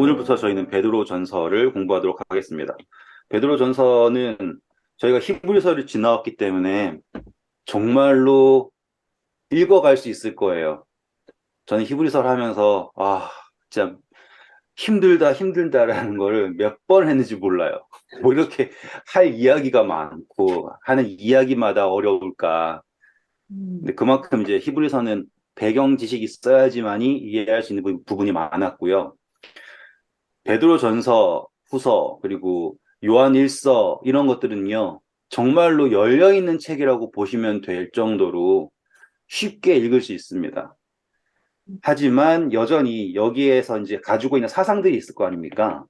오늘부터 저희는 베드로 전서를 공부하도록 하겠습니다. 베드로 전서는 저희가 히브리서를 지나왔기 때문에 정말로 읽어갈 수 있을 거예요. 저는 히브리서를 하면서 진짜 힘들다라는 거를 몇 번 했는지 몰라요. 뭐 이렇게 할 이야기가 많고 하는 이야기마다 어려울까. 근데 그만큼 이제 히브리서는 배경 지식이 있어야지만이 이해할 수 있는 부분이 많았고요. 베드로 전서, 후서, 그리고 요한 일서 이런 것들은요. 정말로 열려있는 책이라고 보시면 될 정도로 쉽게 읽을 수 있습니다. 하지만 여전히 여기에서 이제 가지고 있는 사상들이 있을 거 아닙니까?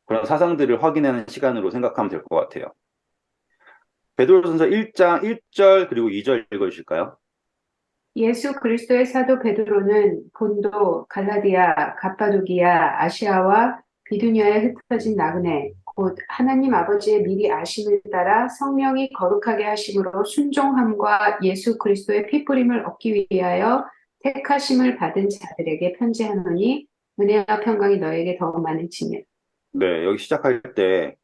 그런 사상들을 확인하는 시간으로 생각하면 될 것 같아요. 베드로전서 1장 1절 그리고 2절 읽어주실까요? 예수 그리스도의 사도 베드로는 본도, 갈라디아, 갑바도기아, 아시아와 비두니아에 흩어진 나그네, 곧 하나님 아버지의 미리 아심을 따라 성령이 거룩하게 하심으로 순종함과 예수 그리스도의 피뿌림을 얻기 위하여 택하심을 받은 자들에게 편지하노니 은혜와 평강이 너에게 더욱 많을지며. 네, 여기 시작할 때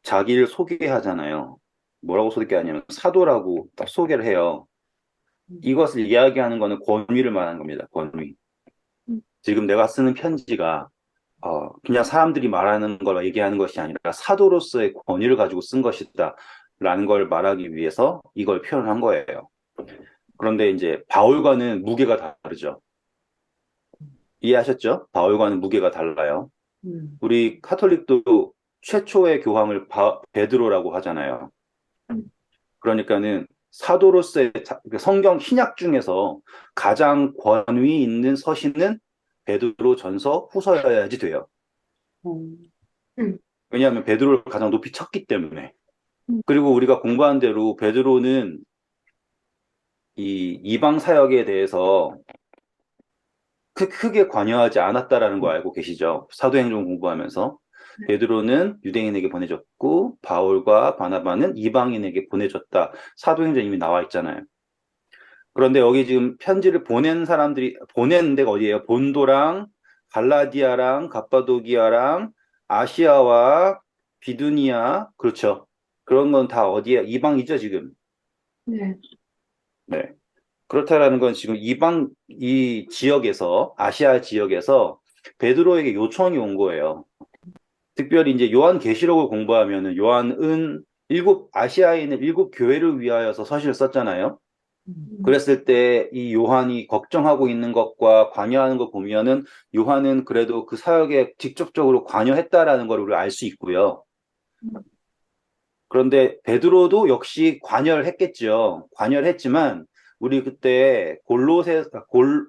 자기를 소개하잖아요. 뭐라고 소개하냐면 사도라고 딱 소개를 해요. 이것을 이야기하는 거는 권위를 말하는 겁니다. 권위. 지금 내가 쓰는 편지가 그냥 사람들이 말하는 걸 얘기하는 것이 아니라 사도로서의 권위를 가지고 쓴 것이다. 라는 걸 말하기 위해서 이걸 표현한 거예요. 그런데 이제 바울과는 무게가 다르죠. 이해하셨죠? 바울과는 무게가 달라요. 음, 우리 카톨릭도 최초의 교황을 베드로라고 하잖아요. 그러니까는 사도로서의 성경 신약 중에서 가장 권위 있는 서신은 베드로 전서 후서여야지 돼요. 음, 음, 왜냐하면 베드로를 가장 높이 쳤기 때문에. 음, 그리고 우리가 공부한 대로 베드로는 이 이방 사역에 대해서 크게 관여하지 않았다라는 거 알고 계시죠? 사도행전 공부하면서 베드로는 유대인에게 보내줬고 바울과 바나바는 이방인에게 보내줬다. 사도행전 이미 나와 있잖아요. 그런데 여기 지금 편지를 보낸 사람들이 보낸 데가 어디예요? 본도랑 갈라디아랑 갑바도기아랑 아시아와 비두니아 그렇죠. 그런 건 다 어디에 이방이죠 지금. 네. 네. 그렇다라는 건 지금 이 지역에서 아시아 지역에서 베드로에게 요청이 온 거예요. 특별히 이제 요한계시록을 공부하면은 요한은 아시아에 있는 일곱 교회를 위하여서 서신을 썼잖아요. 그랬을 때 이 요한이 걱정하고 있는 것과 관여하는 거 보면은 요한은 그래도 그 사역에 직접적으로 관여했다라는 걸 우리가 알 수 있고요. 그런데 베드로도 역시 관여를 했겠죠. 관여를 했지만 우리 그때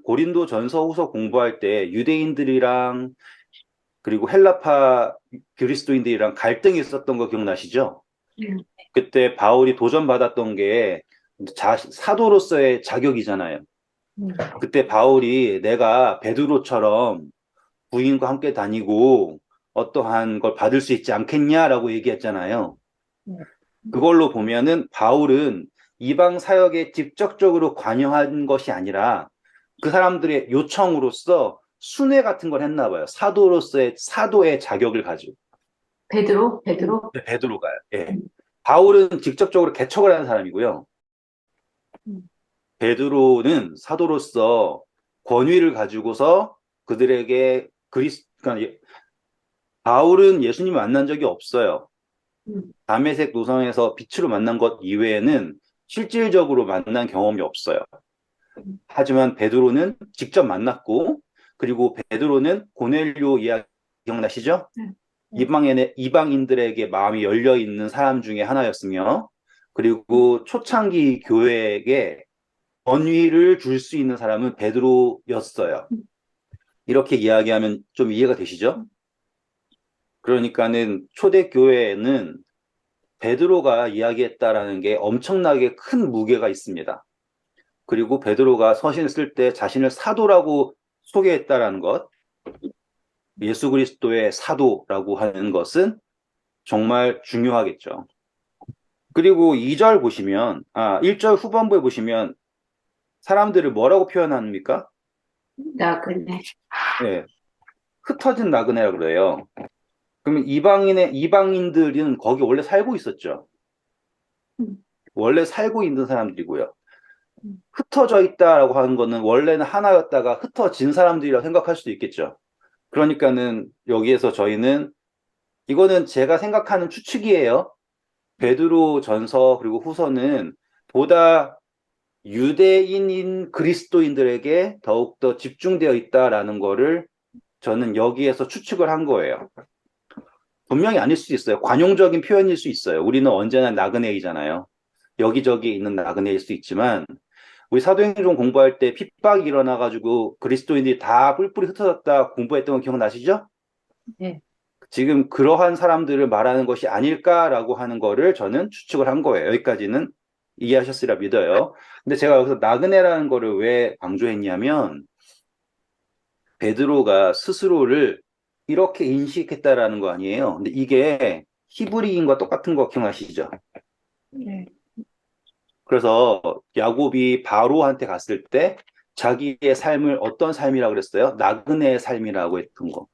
고린도 전서 후서 공부할 때 유대인들이랑 그리고 헬라파 그리스도인들이랑 갈등이 있었던 거 기억나시죠? 네. 그때 바울이 도전받았던 게 사도로서의 자격이잖아요. 그때 바울이 내가 베드로처럼 부인과 함께 다니고 어떠한 걸 받을 수 있지 않겠냐라고 얘기했잖아요. 그걸로 보면은 바울은 이방 사역에 직접적으로 관여한 것이 아니라 그 사람들의 요청으로서 순회 같은 걸 했나 봐요. 사도의 자격을 가지고. 베드로. 네, 베드로가요. 예. 바울은 직접적으로 개척을 하는 사람이고요. 음, 베드로는 사도로서 권위를 가지고서 그들에게 그러니까 바울은 예수님을 만난 적이 없어요. 음, 담에색 노선에서 빛으로 만난 것 이외에는 실질적으로 만난 경험이 없어요. 하지만 베드로는 직접 만났고, 그리고 베드로는 고넬료 이야기 기억나시죠? 네. 이방인들에게 마음이 열려 있는 사람 중에 하나였으며, 그리고 초창기 교회에게 권위를 줄 수 있는 사람은 베드로였어요. 이렇게 이야기하면 좀 이해가 되시죠? 그러니까는 초대교회에는 베드로가 이야기했다라는 게 엄청나게 큰 무게가 있습니다. 그리고 베드로가 서신을 쓸 때 자신을 사도라고 소개했다라는 것, 예수 그리스도의 사도라고 하는 것은 정말 중요하겠죠. 그리고 2절 보시면, 1절 후반부에 보시면 사람들을 뭐라고 표현합니까? 나그네. 네, 흩어진 나그네라 그래요. 그러면 이방인들은 거기 원래 살고 있었죠. 음, 원래 살고 있는 사람들이고요. 음, 흩어져 있다라고 하는 거는 원래는 하나였다가 흩어진 사람들이라고 생각할 수도 있겠죠. 그러니까는 여기에서 저희는 이거는 제가 생각하는 추측이에요. 베드로 전서 그리고 후서는 보다 유대인인 그리스도인들에게 더욱더 집중되어 있다라는 거를 저는 여기에서 추측을 한 거예요. 분명히 아닐 수도 있어요. 관용적인 표현일 수 있어요. 우리는 언제나 나그네이잖아요. 여기저기 있는 나그네일 수 있지만 우리 사도행전 공부할 때 핍박이 일어나가지고 그리스도인들이 다 뿔뿔이 흩어졌다 공부했던 거 기억나시죠? 네. 지금 그러한 사람들을 말하는 것이 아닐까라고 하는 거를 저는 추측을 한 거예요. 여기까지는 이해하셨으리라 믿어요. 근데 제가 여기서 나그네라는 거를 왜 강조했냐면 베드로가 스스로를 이렇게 인식했다라는 거 아니에요. 근데 이게 히브리인과 똑같은 거 기억나시죠? 네. 그래서 야곱이 바로한테 갔을 때 자기의 삶을 어떤 삶이라고 그랬어요? 나그네의 삶이라고 했던 거.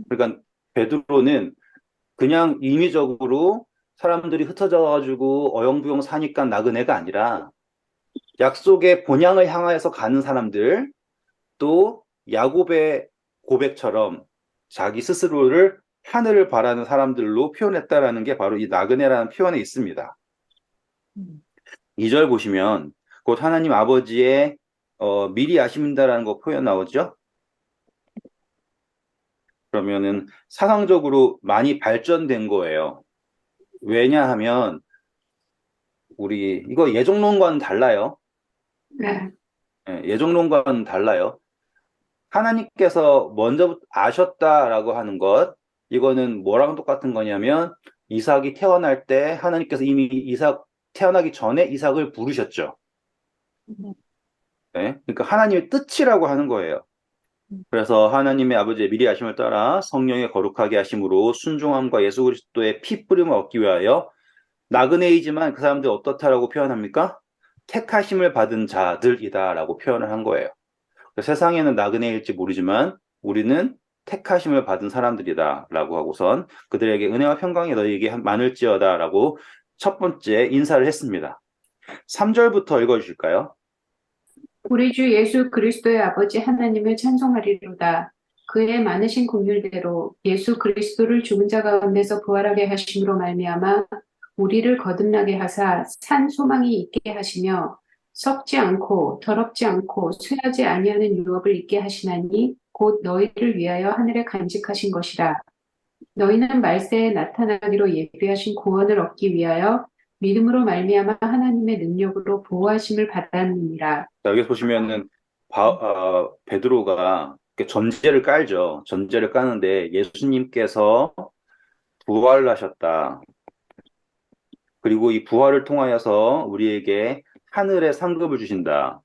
그러니까 베드로는 그냥 임의적으로 사람들이 흩어져 가지고 어영부영 사니까 나그네가 아니라 약속의 본향을 향하여서 가는 사람들, 또 야곱의 고백처럼 자기 스스로를 하늘을 바라는 사람들로 표현했다라는 게 바로 이 나그네라는 표현에 있습니다. 음, 2절 보시면 곧 하나님 아버지의 미리 아십니다라는 거 표현 나오죠? 그러면은 사상적으로 많이 발전된 거예요. 왜냐하면 우리 이거 예정론과는 달라요. 네. 예, 예정론과는 달라요. 하나님께서 먼저 아셨다라고 하는 것, 이거는 뭐랑 똑같은 거냐면 이삭이 태어날 때 하나님께서 이미 이삭 태어나기 전에 이삭을 부르셨죠. 네. 예, 그러니까 하나님의 뜻이라고 하는 거예요. 그래서 하나님의 아버지의 미리 아심을 따라 성령의 거룩하게 하심으로 순종함과 예수 그리스도의 피 뿌림을 얻기 위하여 나그네이지만 그 사람들 어떻다라고 표현합니까? 택하심을 받은 자들이다라고 표현을 한 거예요. 세상에는 나그네일지 모르지만 우리는 택하심을 받은 사람들이다라고 하고선 그들에게 은혜와 평강이 너희에게 많을지어다라고 첫 번째 인사를 했습니다. 3절부터 읽어주실까요? 우리 주 예수 그리스도의 아버지 하나님을 찬송하리로다. 그의 많으신 긍휼대로 예수 그리스도를 죽은 자 가운데서 부활하게 하심으로 말미암아 우리를 거듭나게 하사 산 소망이 있게 하시며 썩지 않고 더럽지 않고 쇠하지 아니하는 유업을 있게 하시나니 곧 너희를 위하여 하늘에 간직하신 것이라. 너희는 말세에 나타나기로 예비하신 구원을 얻기 위하여 믿음으로 말미암아 하나님의 능력으로 보호하심을 받았느니라. 자, 여기 보시면은 베드로가 이렇게 전제를 깔죠. 전제를 까는데 예수님께서 부활하셨다. 그리고 이 부활을 통하여서 우리에게 하늘의 상급을 주신다.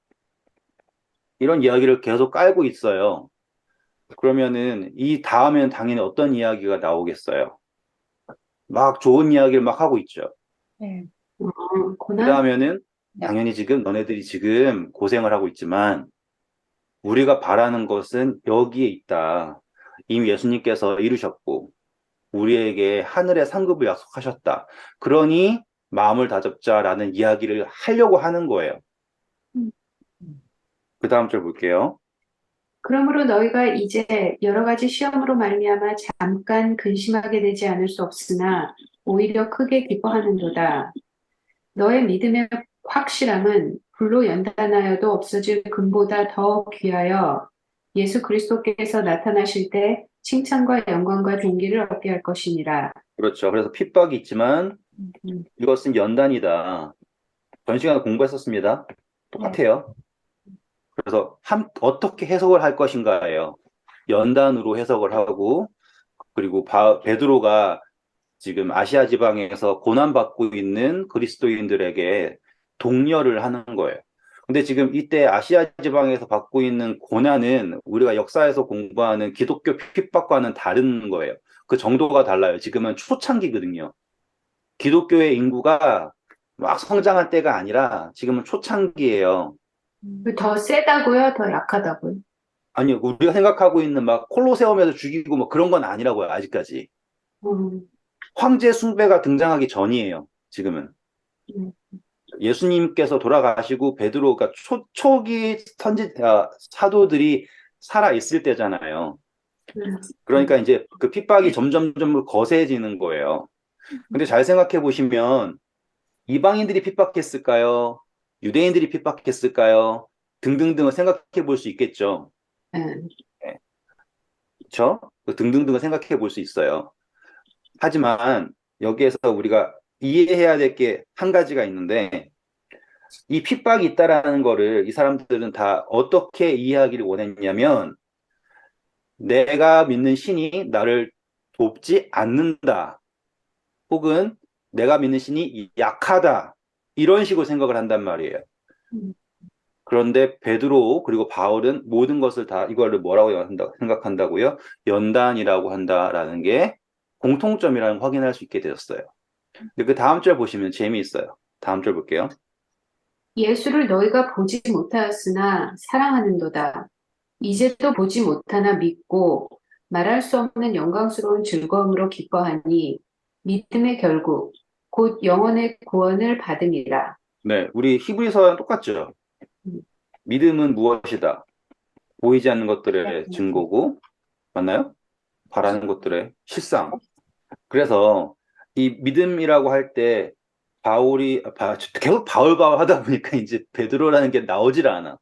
이런 이야기를 계속 깔고 있어요. 그러면은 이 다음에는 당연히 어떤 이야기가 나오겠어요? 막 좋은 이야기를 막 하고 있죠. 네. 그 고난? 다음에는 네. 당연히 지금 너네들이 지금 고생을 하고 있지만 우리가 바라는 것은 여기에 있다. 이미 예수님께서 이루셨고 우리에게 하늘의 상급을 약속하셨다. 그러니 마음을 다잡자라는 이야기를 하려고 하는 거예요. 음. 그 다음 절 볼게요. 그러므로 너희가 이제 여러 가지 시험으로 말미암아 잠깐 근심하게 되지 않을 수 없으나 오히려 크게 기뻐하는도다. 너의 믿음의 확실함은 불로 연단하여도 없어질 금보다 더 귀하여 예수 그리스도께서 나타나실 때 칭찬과 영광과 존귀를 얻게 할 것이니라. 그렇죠. 그래서 핍박이 있지만 음, 이것은 연단이다. 전 시간에 공부했었습니다. 네. 똑같아요. 그래서 어떻게 해석을 할 것인가예요. 연단으로 해석을 하고 그리고 베드로가 지금 아시아 지방에서 고난받고 있는 그리스도인들에게 독려를 하는 거예요. 근데 지금 이때 아시아 지방에서 받고 있는 고난은 우리가 역사에서 공부하는 기독교 핍박과는 다른 거예요. 그 정도가 달라요. 지금은 초창기거든요. 기독교의 인구가 막 성장할 때가 아니라 지금은 초창기예요. 더 세다고요? 더 약하다고요? 아니요, 우리가 생각하고 있는 막 콜로세움에서 죽이고 뭐 그런 건 아니라고요, 아직까지. 음, 황제 숭배가 등장하기 전이에요, 지금은. 음, 예수님께서 돌아가시고 베드로가 초기 사도들이 살아 있을 때잖아요. 그러니까 음, 이제 그 핍박이 점점 거세지는 거예요. 근데 잘 생각해 보시면 이방인들이 핍박했을까요? 유대인들이 핍박했을까요? 등등등을 생각해 볼 수 있겠죠. 음, 네, 그렇죠? 그 등등등을 생각해 볼 수 있어요. 하지만 여기에서 우리가 이해해야 될 게 한 가지가 있는데 이 핍박이 있다라는 거를 이 사람들은 다 어떻게 이해하기를 원했냐면 내가 믿는 신이 나를 돕지 않는다. 혹은 내가 믿는 신이 약하다. 이런 식으로 생각을 한단 말이에요. 음, 그런데 베드로 그리고 바울은 모든 것을 다 이거를 뭐라고 생각한다고요? 연단이라고 한다라는 게 공통점이라는 걸 확인할 수 있게 되었어요. 근데 그 다음 절 보시면 재미있어요. 다음 절 볼게요. 예수를 너희가 보지 못하였으나 사랑하는도다. 이제도 보지 못하나 믿고 말할 수 없는 영광스러운 즐거움으로 기뻐하니 믿음의 결국 곧 영혼의 구원을 받음이라. 네, 우리 히브리서랑 똑같죠. 음, 믿음은 무엇이다? 보이지 않는 것들의 증거고, 맞나요? 바라는 것들의 실상. 그래서 이 믿음이라고 할 때 계속 바울 하다 보니까 이제 베드로라는 게 나오질 않아.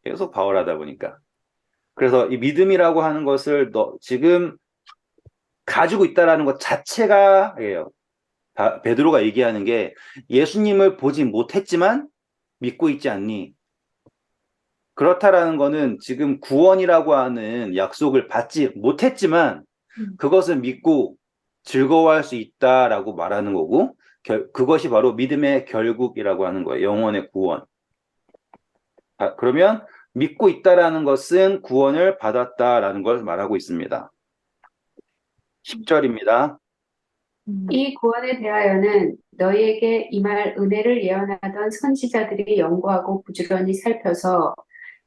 계속 바울 하다 보니까. 그래서 이 믿음이라고 하는 것을 너 지금 가지고 있다라는 것 자체가 예요. 베드로가 얘기하는 게 예수님을 보지 못했지만 믿고 있지 않니? 그렇다라는 거는 지금 구원이라고 하는 약속을 받지 못했지만 음, 그것을 믿고 즐거워할 수 있다라고 말하는 거고 그것이 바로 믿음의 결국이라고 하는 거예요. 영혼의 구원. 그러면 믿고 있다라는 것은 구원을 받았다라는 걸 말하고 있습니다. 10절입니다. 이 구원에 대하여는 너희에게 임할 은혜를 예언하던 선지자들이 연구하고 부지런히 살펴서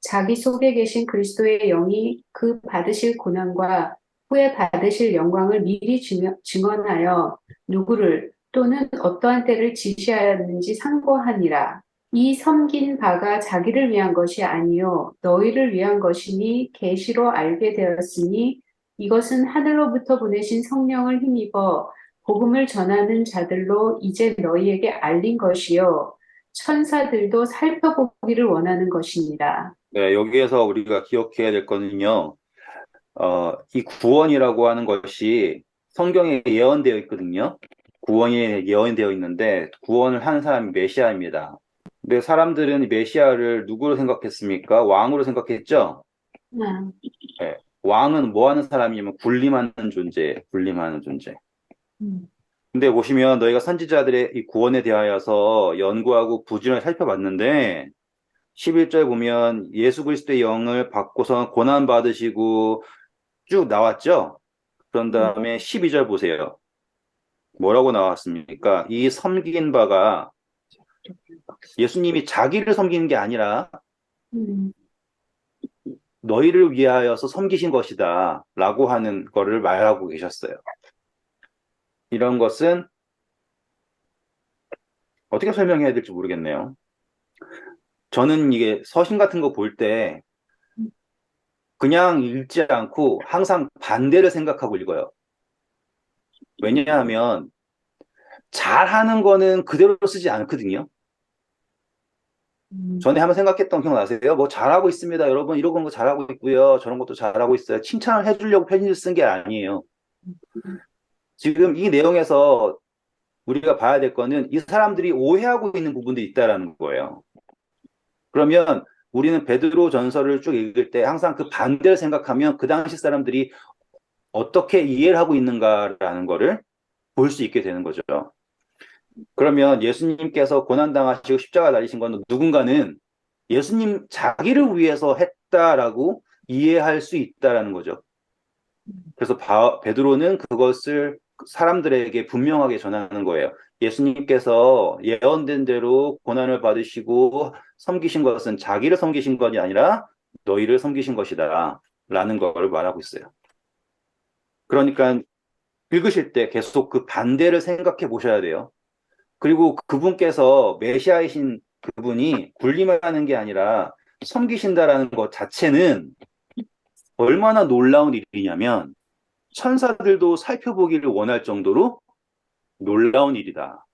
자기 속에 계신 그리스도의 영이 그 받으실 고난과 후에 받으실 영광을 미리 증언하여 누구를 또는 어떠한 때를 지시하였는지 상고하니라. 이 섬긴 바가 자기를 위한 것이 아니요 너희를 위한 것이니 계시로 알게 되었으니 이것은 하늘로부터 보내신 성령을 힘입어 복음을 전하는 자들로 이제 너희에게 알린 것이요 천사들도 살펴보기를 원하는 것입니다. 네, 여기에서 우리가 기억해야 될 거는요. 이 구원이라고 하는 것이 성경에 예언되어 있거든요. 구원이 예언되어 있는데 구원을 하는 사람이 메시아입니다. 근데 사람들은 이 메시아를 누구로 생각했습니까? 왕으로 생각했죠? 음, 네. 왕은 뭐 하는 사람이냐면 군림하는 존재, 군림하는 존재. 음, 근데 보시면 너희가 선지자들의 이 구원에 대하여서 연구하고 부지런히 살펴봤는데 11절 보면 예수 그리스도의 영을 받고서 고난 받으시고 쭉 나왔죠? 그런 다음에 12절 보세요. 뭐라고 나왔습니까? 이 섬긴 바가 예수님이 자기를 섬기는 게 아니라 음, 너희를 위하여서 섬기신 것이다. 라고 하는 거를 말하고 계셨어요. 이런 것은 어떻게 설명해야 될지 모르겠네요. 저는 이게 서신 같은 거 볼 때 그냥 읽지 않고 항상 반대를 생각하고 읽어요. 왜냐하면 잘하는 거는 그대로 쓰지 않거든요. 음, 전에 한번 생각했던 기억나세요? 뭐 잘하고 있습니다. 여러분 이런 거 잘하고 있고요. 저런 것도 잘하고 있어요. 칭찬을 해주려고 편지를 쓴 게 아니에요. 지금 이 내용에서 우리가 봐야 될 거는 이 사람들이 오해하고 있는 부분들이 있다라는 거예요. 그러면 우리는 베드로 전서를 쭉 읽을 때 항상 그 반대를 생각하면 그 당시 사람들이 어떻게 이해를 하고 있는가라는 거를 볼 수 있게 되는 거죠. 그러면 예수님께서 고난당하시고 십자가 달리신 건 누군가는 예수님 자기를 위해서 했다라고 이해할 수 있다라는 거죠. 그래서 베드로는 그것을 사람들에게 분명하게 전하는 거예요. 예수님께서 예언된 대로 고난을 받으시고 섬기신 것은 자기를 섬기신 것이 아니라 너희를 섬기신 것이다. 라는 걸 말하고 있어요. 그러니까 읽으실 때 계속 그 반대를 생각해 보셔야 돼요. 그리고 그분께서 메시아이신 그분이 군림하는 게 아니라 섬기신다라는 것 자체는 얼마나 놀라운 일이냐면 천사들도 살펴보기를 원할 정도로 놀라운 일이다.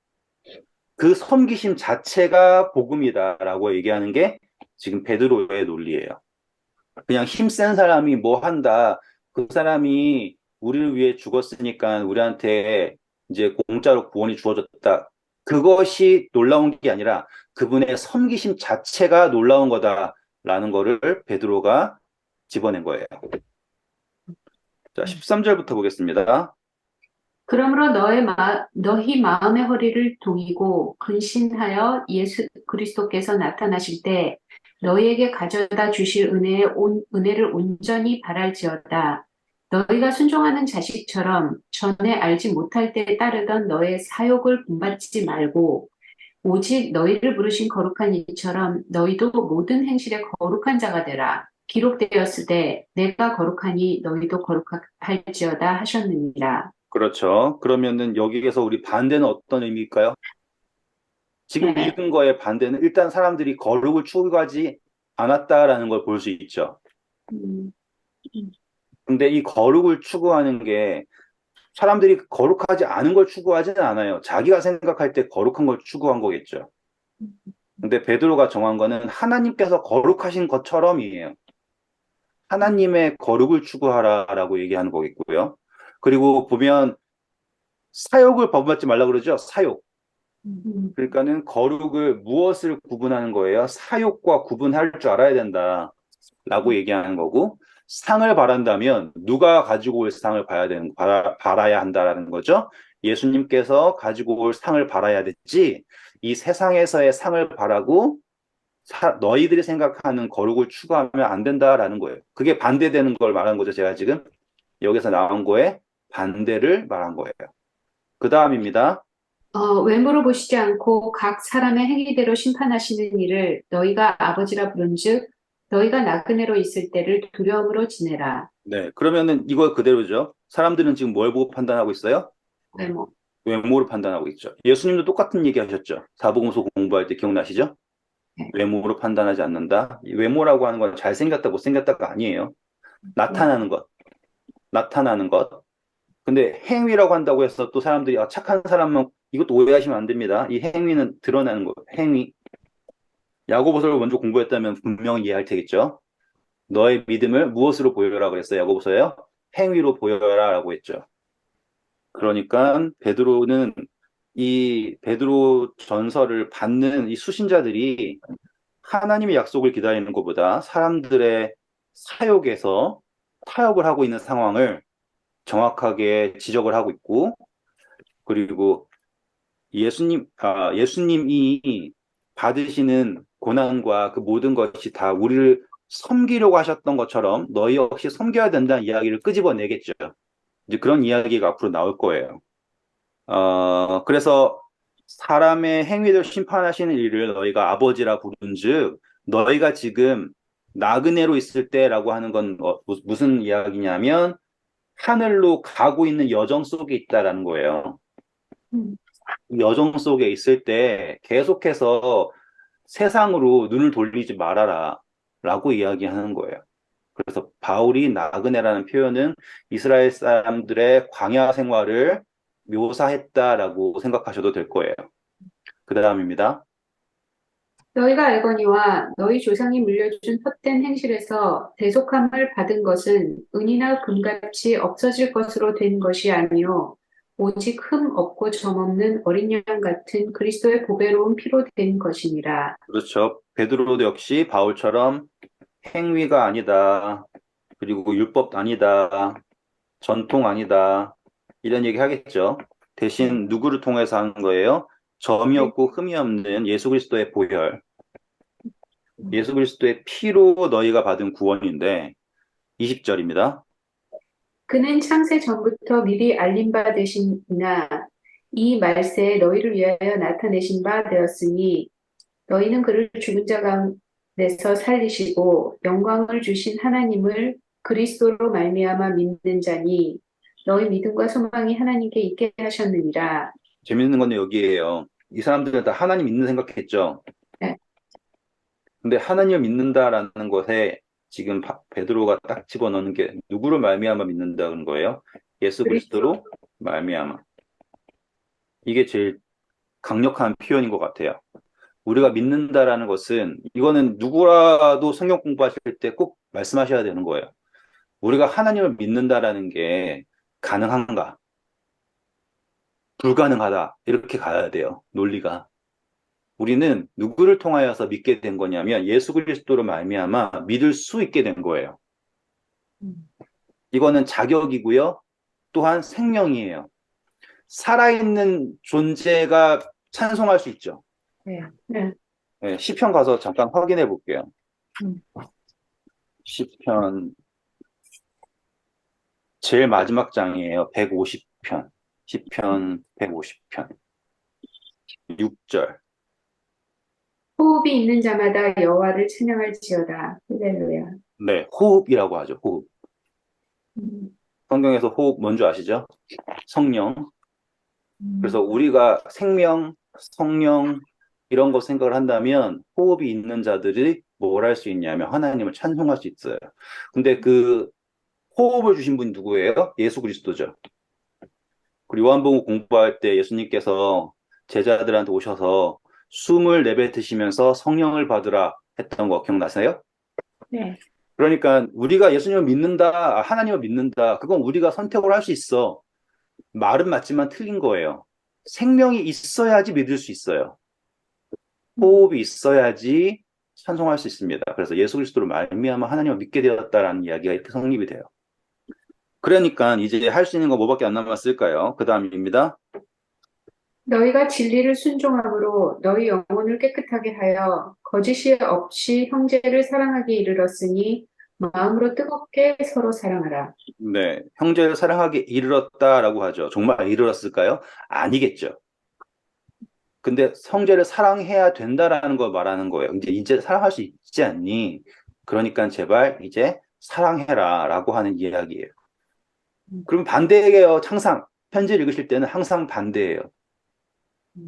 그 섬기심 자체가 복음이다라고 얘기하는 게 지금 베드로의 논리예요. 그냥 힘센 사람이 뭐 한다. 그 사람이 우리를 위해 죽었으니까 우리한테 이제 공짜로 구원이 주어졌다. 그것이 놀라운 게 아니라 그분의 섬기심 자체가 놀라운 거다라는 거를 베드로가 집어낸 거예요. 자, 13절부터 보겠습니다. 그러므로 너희 마음의 허리를 동이고 근신하여 예수 그리스도께서 나타나실 때 너희에게 가져다 주실 은혜를 온전히 바랄지어다. 너희가 순종하는 자식처럼 전에 알지 못할 때 따르던 너의 사욕을 본받지 말고 오직 너희를 부르신 거룩한 이처럼 너희도 모든 행실에 거룩한 자가 되라. 기록되었을 때 내가 거룩하니 너희도 거룩할지어다 하셨느니라. 그렇죠. 그러면은 여기에서 우리 반대는 어떤 의미일까요? 지금 네. 읽은 거의 반대는 일단 사람들이 거룩을 추구하지 않았다라는 걸 볼 수 있죠. 음, 근데 이 거룩을 추구하는 게 사람들이 거룩하지 않은 걸 추구하지는 않아요. 자기가 생각할 때 거룩한 걸 추구한 거겠죠. 근데 베드로가 정한 거는 하나님께서 거룩하신 것처럼이에요. 하나님의 거룩을 추구하라라고 얘기하는 거겠고요. 그리고 보면 사욕을 범받지 말라 그러죠. 사욕. 음, 그러니까는 거룩을 무엇을 구분하는 거예요? 사욕과 구분할 줄 알아야 된다라고 얘기하는 거고 상을 바란다면 누가 가지고 올 상을 바라야 한다라는 거죠. 예수님께서 가지고 올 상을 바라야 됐지 이 세상에서의 상을 바라고 너희들이 생각하는 거룩을 추구하면 안 된다라는 거예요. 그게 반대되는 걸 말한 거죠. 제가 지금 여기서 나온 거에 반대를 말한 거예요. 그 다음입니다. 외모로 보시지 않고 각 사람의 행위대로 심판하시는 이를 너희가 아버지라 부른즉 너희가 나그네로 있을 때를 두려움으로 지내라. 네, 그러면은 이거 그대로죠. 사람들은 지금 뭘 보고 판단하고 있어요? 외모. 외모를 판단하고 있죠. 예수님도 똑같은 얘기 하셨죠. 사복음서 공부할 때 기억나시죠? 네. 외모로 판단하지 않는다. 이 외모라고 하는 건 잘생겼다, 못생겼다가 아니에요. 나타나는 것, 나타나는 것. 근데 행위라고 한다고 해서 또 사람들이 착한 사람은 이것도 오해하시면 안 됩니다. 이 행위는 드러나는 거, 행위. 야고보서를 먼저 공부했다면 분명히 이해할 테겠죠. 너의 믿음을 무엇으로 보여라 그랬어요. 야고보서요. 행위로 보여라라고 했죠. 그러니까 베드로는 이 베드로 전서를 받는 이 수신자들이 하나님의 약속을 기다리는 것보다 사람들의 사욕에서 타협을 하고 있는 상황을 정확하게 지적을 하고 있고, 그리고 예수님이 받으시는 고난과 그 모든 것이 다 우리를 섬기려고 하셨던 것처럼 너희 역시 섬겨야 된다는 이야기를 끄집어내겠죠. 이제 그런 이야기가 앞으로 나올 거예요. 그래서 사람의 행위를 심판하시는 일을 너희가 아버지라 부른즉 너희가 지금 나그네로 있을 때라고 하는 건 무슨 이야기냐면 하늘로 가고 있는 여정 속에 있다라는 거예요. 음, 여정 속에 있을 때 계속해서 세상으로 눈을 돌리지 말아라 라고 이야기하는 거예요. 그래서 바울이 나그네라는 표현은 이스라엘 사람들의 광야 생활을 묘사했다라고 생각하셔도 될 거예요. 그 다음입니다. 너희가 알거니와 너희 조상이 물려준 헛된 행실에서 대속함을 받은 것은 은이나 금같이 없어질 것으로 된 것이 아니요 오직 흠 없고 점 없는 어린 양 같은 그리스도의 보배로운 피로 된 것이니라. 그렇죠. 베드로도 역시 바울처럼 행위가 아니다. 그리고 율법 아니다. 전통 아니다. 이런 얘기 하겠죠. 대신 누구를 통해서 하는 거예요? 점이 없고 흠이 없는 예수 그리스도의 보혈. 예수 그리스도의 피로 너희가 받은 구원인데 20절입니다. 그는 창세 전부터 미리 알림 바 되시나 이 말세에 너희를 위하여 나타내신 바 되었으니 너희는 그를 내서 살리시고 영광을 주신 하나님을 그리스도로 말미암아 믿는 자니 너희 믿음과 소망이 하나님께 있게 하셨느니라. 재밌는 건 여기에요. 이 사람들은 다 하나님 믿는 생각했죠. 네, 근데 하나님을 믿는다라는 것에 지금 베드로가 딱 집어넣는 게 누구로 말미암아 믿는다는 거예요? 예수 그리스도 그리스도로 말미암아. 이게 제일 강력한 표현인 것 같아요. 우리가 믿는다라는 것은 이거는 누구라도 성경 공부하실 때 꼭 말씀하셔야 되는 거예요. 우리가 하나님을 믿는다라는 게 가능한가? 불가능하다. 이렇게 가야 돼요. 논리가. 우리는 누구를 통하여서 믿게 된 거냐면 예수 그리스도로 말미암아 믿을 수 있게 된 거예요. 이거는 자격이고요. 또한 생명이에요. 살아있는 존재가 찬송할 수 있죠. 네, 네. 네, 시편 가서 잠깐 확인해 볼게요. 음. 시편 제일 마지막 장이에요. 150편. 시편 150편. 6절. 호흡이 있는 자마다 여호와를 찬양할지어다. 할렐루야. 네, 호흡이라고 하죠. 호흡. 음, 성경에서 호흡 뭔지 아시죠? 성령. 그래서 음, 우리가 생명, 성령 이런 거 생각을 한다면 호흡이 있는 자들이 뭘 할 수 있냐면 하나님을 찬송할 수 있어요. 근데 그 호흡을 주신 분이 누구예요? 예수 그리스도죠. 그리고 요한복음 공부할 때 예수님께서 제자들한테 오셔서 숨을 내뱉으시면서 성령을 받으라 했던 거 기억나세요? 네. 그러니까 우리가 예수님을 믿는다, 하나님을 믿는다, 그건 우리가 선택을 할 수 있어. 말은 맞지만 틀린 거예요. 생명이 있어야지 믿을 수 있어요. 음. 호흡이 있어야지 찬송할 수 있습니다. 그래서 예수 그리스도로 말미암아 하나님을 믿게 되었다라는 이야기가 이렇게 성립이 돼요. 그러니까 이제 할 수 있는 거 뭐밖에 안 남았을까요? 그 다음입니다. 너희가 진리를 순종함으로 너희 영혼을 깨끗하게 하여 거짓이 없이 형제를 사랑하기 이르렀으니 마음으로 뜨겁게 서로 사랑하라. 네, 형제를 사랑하게 이르렀다라고 하죠. 정말 이르렀을까요? 아니겠죠. 근데 형제를 사랑해야 된다라는 걸 말하는 거예요. 이제 사랑할 수 있지 않니? 그러니까 제발 이제 사랑해라라고 하는 이야기예요. 그럼 반대예요. 항상 편지를 읽으실 때는 항상 반대예요.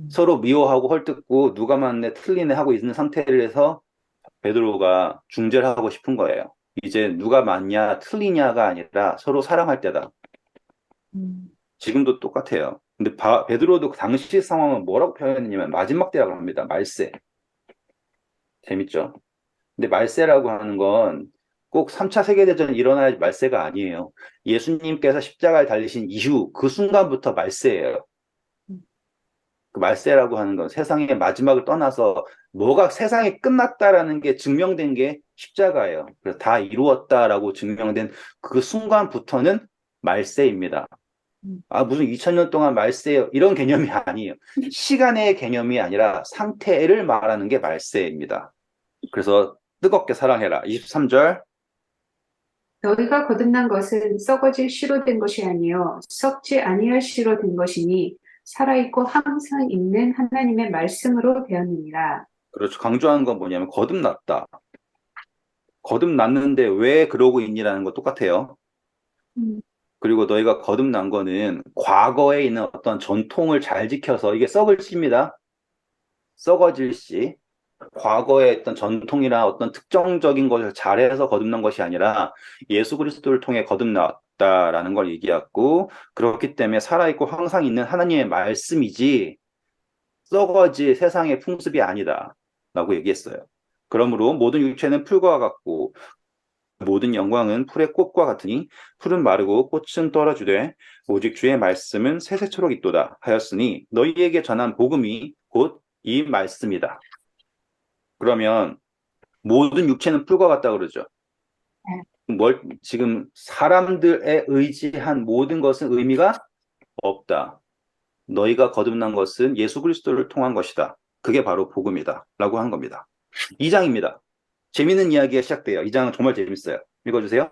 서로 미워하고 헐뜯고 누가 맞네 틀리네 하고 있는 상태를 해서 베드로가 중재를 하고 싶은 거예요. 이제 누가 맞냐 틀리냐가 아니라 서로 사랑할 때다. 음. 지금도 똑같아요. 근데 베드로도 그 당시 상황은 뭐라고 표현했냐면 마지막 때라고 합니다. 말세. 재밌죠? 근데 말세라고 하는 건 꼭 3차 세계대전이 일어날 말세가 아니에요. 예수님께서 십자가에 달리신 이후 그 순간부터 말세예요. 그 말세라고 하는 건 세상의 마지막을 떠나서 뭐가 세상이 끝났다라는 게 증명된 게 십자가예요. 그래서 다 이루었다라고 증명된 그 순간부터는 말세입니다. 아, 무슨 2000년 동안 말세요. 이런 개념이 아니에요. 시간의 개념이 아니라 상태를 말하는 게 말세입니다. 그래서 뜨겁게 사랑해라. 23절. 너희가 거듭난 것은 썩어질 씨로 된 것이 아니요 썩지 아니할 씨로 된 것이니 살아있고 항상 있는 하나님의 말씀으로 되었느니라. 그렇죠. 강조하는 건 뭐냐면 거듭났다. 거듭났는데 왜 그러고 있니라는 거 똑같아요. 음, 그리고 너희가 거듭난 거는 과거에 있는 어떤 전통을 잘 지켜서 이게 썩을 씨입니다. 썩어질 씨. 과거의 어떤 전통이나 어떤 특정적인 것을 잘해서 거듭난 것이 아니라 예수 그리스도를 통해 거듭났다라는 걸 얘기했고, 그렇기 때문에 살아있고 항상 있는 하나님의 말씀이지 썩어질 세상의 풍습이 아니다 라고 얘기했어요. 그러므로 모든 육체는 풀과 같고 모든 영광은 풀의 꽃과 같으니 풀은 마르고 꽃은 떨어지되 오직 주의 말씀은 세세토록 있도다 하였으니 너희에게 전한 복음이 곧 이 말씀이다. 그러면 모든 육체는 풀과 같다 그러죠. 지금 사람들에 의지한 모든 것은 의미가 없다. 너희가 거듭난 것은 예수 그리스도를 통한 것이다. 그게 바로 복음이다. 라고 한 겁니다. 2장입니다. 재밌는 이야기가 시작돼요. 2장은 정말 재밌어요. 읽어주세요.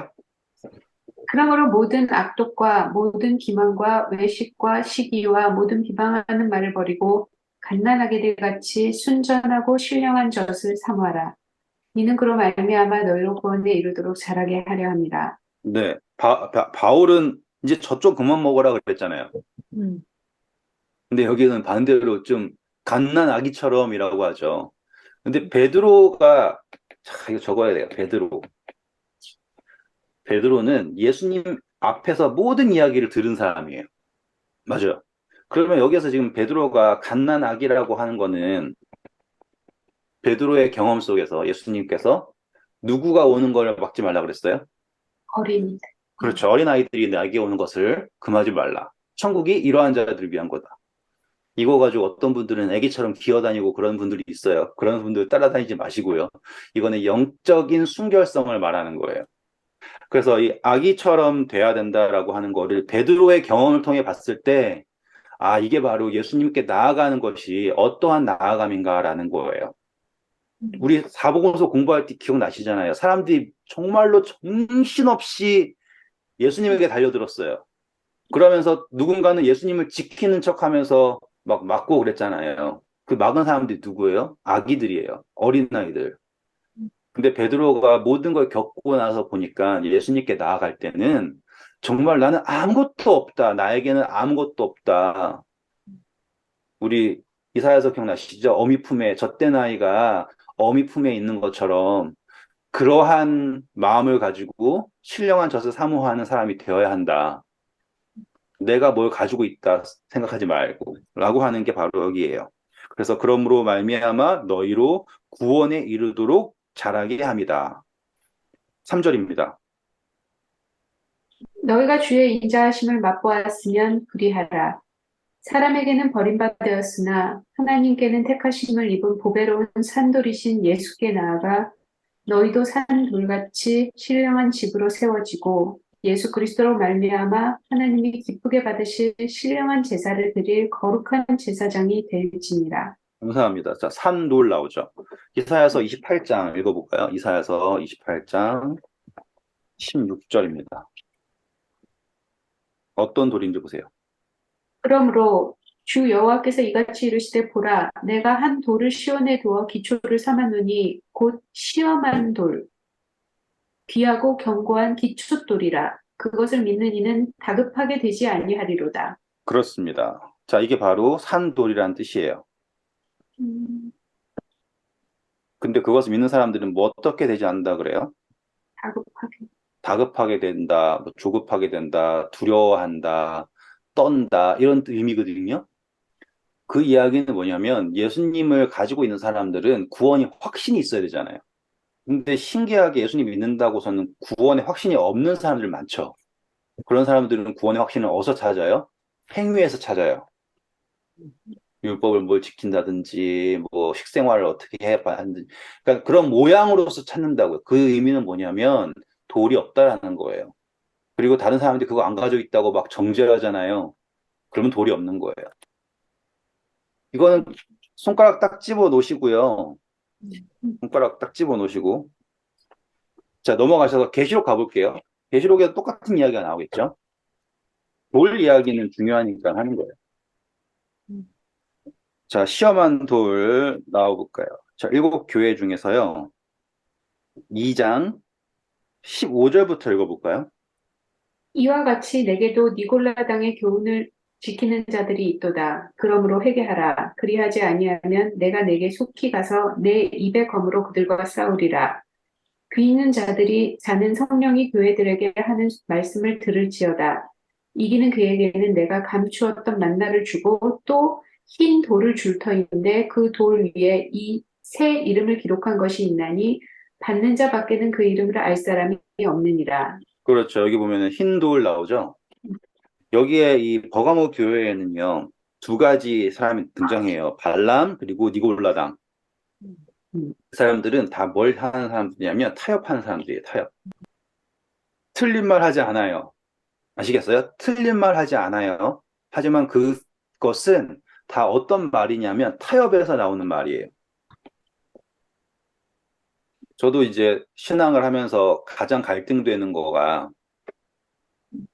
그러므로 모든 악독과 모든 기만과 외식과 시기와 모든 비방하는 말을 버리고 갓난아기들 같이 순전하고 신령한 젖을 사모하라. 이는 그로 말미암아 너희로 구원에 이르도록 자라게 하려 함이라. 네. 바울은 이제 젖좀 그만 먹으라 그랬잖아요. 음. 근데 여기는 반대로 좀 갓난 아기처럼이라고 하죠. 근데 베드로가, 자, 이거 적어야 돼요. 베드로. 베드로는 예수님 앞에서 모든 이야기를 들은 사람이에요. 맞아요. 그러면 여기서 지금 베드로가 갓난 아기라고 하는 거는 베드로의 경험 속에서 예수님께서 누구가 오는 걸 막지 말라 그랬어요? 어린이. 그렇죠. 어린아이들이 나에게 오는 것을 금하지 말라. 천국이 이러한 자들을 위한 거다. 이거 가지고 어떤 분들은 애기처럼 기어다니고 그런 분들이 있어요. 그런 분들 따라다니지 마시고요. 이거는 영적인 순결성을 말하는 거예요. 그래서 이 아기처럼 돼야 된다라고 하는 거를 베드로의 경험을 통해 봤을 때, 아, 이게 바로 예수님께 나아가는 것이 어떠한 나아감인가라는 거예요. 우리 사복음서 공부할 때 기억나시잖아요. 사람들이 정말로 정신없이 예수님에게 달려들었어요. 그러면서 누군가는 예수님을 지키는 척 하면서 막 막고 그랬잖아요. 그 막은 사람들이 누구예요? 아기들이에요. 어린아이들. 근데 베드로가 모든 걸 겪고 나서 보니까 예수님께 나아갈 때는 정말 나는 아무것도 없다. 나에게는 아무것도 없다. 우리 이사야서 기억나시죠? 어미 품에, 젖된 아이가 어미 품에 있는 것처럼 그러한 마음을 가지고 신령한 젖을 사모하는 사람이 되어야 한다. 내가 뭘 가지고 있다 생각하지 말고 라고 하는 게 바로 여기에요. 그래서 그러므로 말미암아 너희로 구원에 이르도록 자라게 합니다. 3절입니다. 너희가 주의 인자하심을 맛보았으면 그리하라. 사람에게는 버림받았으나 하나님께는 택하심을 입은 보배로운 산돌이신 예수께 나아가 너희도 산 돌같이 신령한 집으로 세워지고 예수 그리스도로 말미암아 하나님이 기쁘게 받으실 신령한 제사를 드릴 거룩한 제사장이 될지니라. 감사합니다. 자, 산돌 나오죠. 이사야서 28장 읽어볼까요? 이사야서 28장 16절입니다. 어떤 돌인지 보세요. 그러므로 주 여호와께서 이같이 이르시되 보라 내가 한 돌을 시온에 두어 기초를 삼았노니 곧 시험한 돌 귀하고 견고한 기초돌이라 그것을 믿는 이는 다급하게 되지 아니하리로다. 그렇습니다. 자, 이게 바로 산돌이라는 뜻이에요. 음, 근데 그것을 믿는 사람들은 뭐 어떻게 되지 않는다 그래요? 다급하게. 다급하게 된다, 뭐 조급하게 된다, 두려워한다, 떤다, 이런 의미거든요. 그 이야기는 뭐냐면 예수님을 가지고 있는 사람들은 구원이 확신이 있어야 되잖아요. 근데 신기하게 예수님 믿는다고서는 구원에 확신이 없는 사람들 많죠. 그런 사람들은 구원의 확신을 어디서 찾아요? 행위에서 찾아요. 율법을 뭘 지킨다든지, 뭐 식생활을 어떻게 해야 하는지. 그러니까 그런 모양으로서 찾는다고요. 그 의미는 뭐냐면 돌이 없다라는 거예요. 그리고 다른 사람들이 그거 안 가지고 있다고 막 정죄하잖아요. 그러면 돌이 없는 거예요. 이거는 손가락 딱 집어 놓으시고요. 손가락 딱 집어 놓으시고. 자, 넘어가셔서 계시록 가볼게요. 계시록에도 똑같은 이야기가 나오겠죠? 돌 이야기는 중요하니까 하는 거예요. 자, 시험한 돌 나와볼까요? 자, 일곱 교회 중에서요. 2장 15절부터 읽어볼까요? 이와 같이 내게도 니골라당의 교훈을 지키는 자들이 있도다. 그러므로 회개하라. 그리하지 아니하면 내가 내게 속히 가서 내 입의 검으로 그들과 싸우리라. 귀 있는 자들이 자는 성령이 교회들에게 하는 말씀을 들을지어다. 이기는 그에게는 내가 감추었던 만나를 주고 또 흰 돌을 줄 터인데 그 돌 위에 이 새 이름을 기록한 것이 있나니 받는 자 밖에는 그 이름을 알 사람이 없느니라. 그렇죠. 여기 보면은 흰 돌 나오죠? 여기에 이 버가모 교회에는요. 두 가지 사람이 등장해요. 발람 그리고 니골라당. 음. 그 사람들은 다 뭘 하는 사람들이냐면 타협하는 사람들이에요. 타협. 틀린 말 하지 않아요. 아시겠어요? 틀린 말 하지 않아요. 하지만 그것은 다 어떤 말이냐면 타협에서 나오는 말이에요. 저도 이제 신앙을 하면서 가장 갈등되는 거가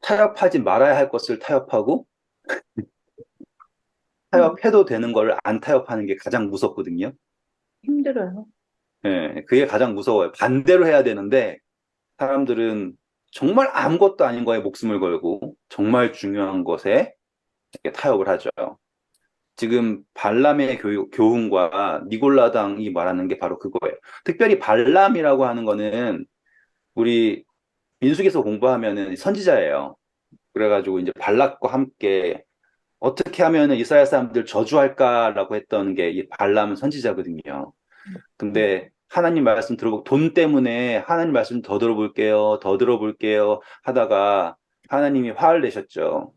타협하지 말아야 할 것을 타협하고 타협해도 되는 걸 안 타협하는 게 가장 무섭거든요. 힘들어요. 예, 그게 가장 무서워요. 반대로 해야 되는데 사람들은 정말 아무것도 아닌 거에 목숨을 걸고 정말 중요한 것에 이렇게 타협을 하죠. 지금 발람의 교훈과 니골라당이 말하는 게 바로 그거예요. 특별히 발람이라고 하는 거는 우리 민수기에서 공부하면은 선지자예요. 그래가지고 이제 발락과 함께 어떻게 하면은 이스라엘 사람들 저주할까라고 했던 게 이 발람 선지자거든요. 근데 하나님 말씀 들어보고 돈 때문에 하나님 말씀 더 들어볼게요, 더 들어볼게요 하다가 하나님이 화를 내셨죠.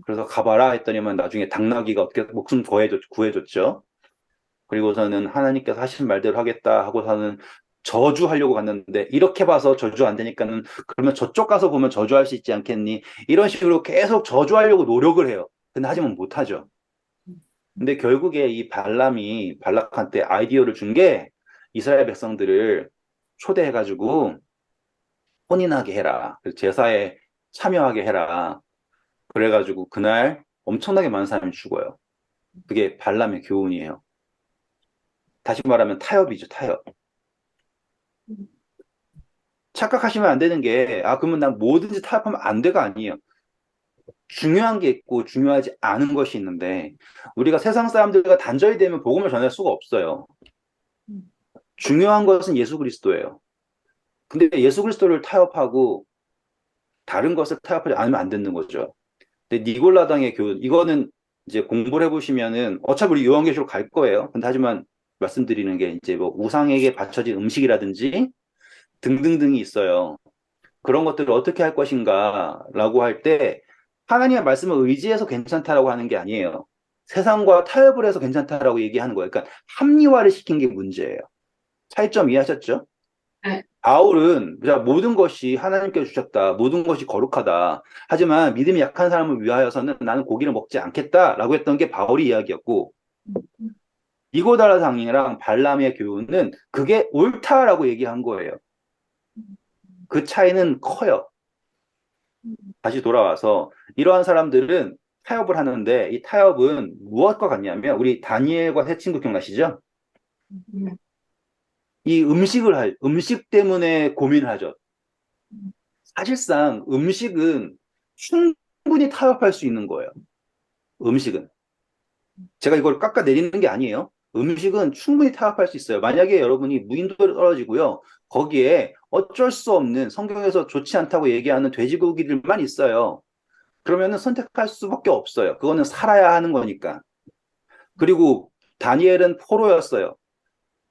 그래서 가봐라 했더니만 나중에 당나귀가 어떻게 목숨 구해줬죠. 그리고서는 하나님께서 하신 말대로 하겠다 하고서는 저주하려고 갔는데 이렇게 봐서 저주 안 되니까는 그러면 저쪽 가서 보면 저주할 수 있지 않겠니? 이런 식으로 계속 저주하려고 노력을 해요. 근데 하지만 못하죠. 근데 결국에 이 발람이 발락한테 아이디어를 준 게 이스라엘 백성들을 초대해가지고 혼인하게 해라. 그래서 제사에 참여하게 해라. 그래가지고 그날 엄청나게 많은 사람이 죽어요. 그게 발람의 교훈이에요. 다시 말하면 타협이죠, 타협. 착각하시면 안 되는 게, 아, 그러면 난 뭐든지 타협하면 안 돼가 아니에요. 중요한 게 있고 중요하지 않은 것이 있는데, 우리가 세상 사람들과 단절이 되면 복음을 전할 수가 없어요. 중요한 것은 예수 그리스도예요. 근데 예수 그리스도를 타협하고 다른 것을 타협하지 않으면 안 되는 거죠. 근데 니골라당의 교훈, 이거는 이제 공부를 해보시면은 어차피 우리 요한계시록 갈 거예요. 근데 하지만 말씀드리는 게 이제 뭐 우상에게 바쳐진 음식이라든지 등등등이 있어요. 그런 것들을 어떻게 할 것인가라고 할 때 하나님의 말씀을 의지해서 괜찮다라고 하는 게 아니에요. 세상과 타협을 해서 괜찮다라고 얘기하는 거예요. 그러니까 합리화를 시킨 게 문제예요. 차이점 이해하셨죠? 네. 바울은 자, 모든 것이 하나님께 주셨다. 모든 것이 거룩하다. 하지만 믿음이 약한 사람을 위하여서는 나는 고기를 먹지 않겠다라고 했던 게 바울의 이야기였고 니고다라상이랑 발람의 교훈은 그게 옳다라고 얘기한 거예요. 그 차이는 커요. 다시 돌아와서 이러한 사람들은 타협을 하는데 이 타협은 무엇과 같냐면 우리 다니엘과 세 친구 기억나시죠? 이 음식 때문에 고민을 하죠. 사실상 음식은 충분히 타협할 수 있는 거예요. 음식은. 제가 이걸 깎아내리는 게 아니에요. 음식은 충분히 타협할 수 있어요. 만약에 여러분이 무인도에 떨어지고요. 거기에 어쩔 수 없는 성경에서 좋지 않다고 얘기하는 돼지고기들만 있어요. 그러면은 선택할 수밖에 없어요. 그거는 살아야 하는 거니까. 그리고 다니엘은 포로였어요.